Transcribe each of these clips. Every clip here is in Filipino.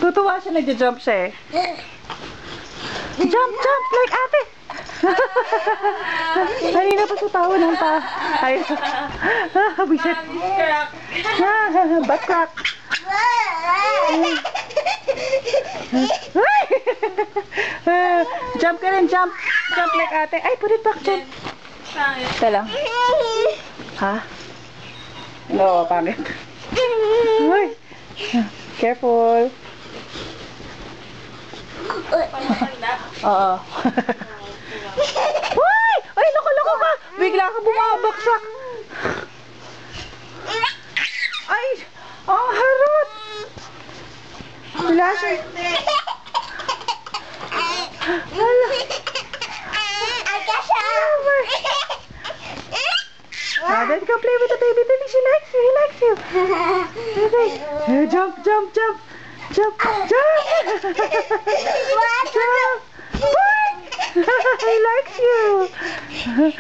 Tutuwa siya, nagja-jump siya eh. Jump, jump, like ate. Kanina pa sa tawa ng pa. Ay, bisit. Butt crack. Jump ka rin, jump. Jump like ate. Ay, put it back, jump. Ito lang. Ha? No, pangit. Ay. Careful. Oo. Uy! Ay, loko-loko ka! Bigla ka bumabaksak. Ay! Ang harot! Wala siya. Hala. Then go play with the baby. Dali, she likes you. He likes you. Okay. Jump, jump, jump. Jump, jump. Jump. He likes you. 1,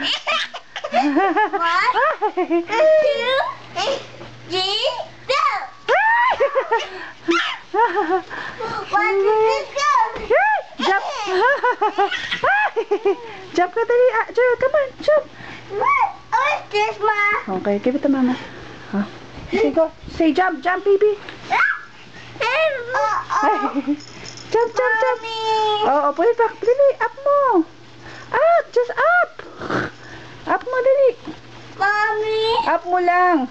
2, 3, go. 1, 2, 3, go. Jump. Jump ka dali. Jump, come on, jump. This ma. Okay, give it to mama. Huh? Okay, go. Say jump, jump, baby. Jump, jump, jump. Oh, put it back. Dali, up mo. Up, just up. Up mo, dali. Mommy. Up mo lang.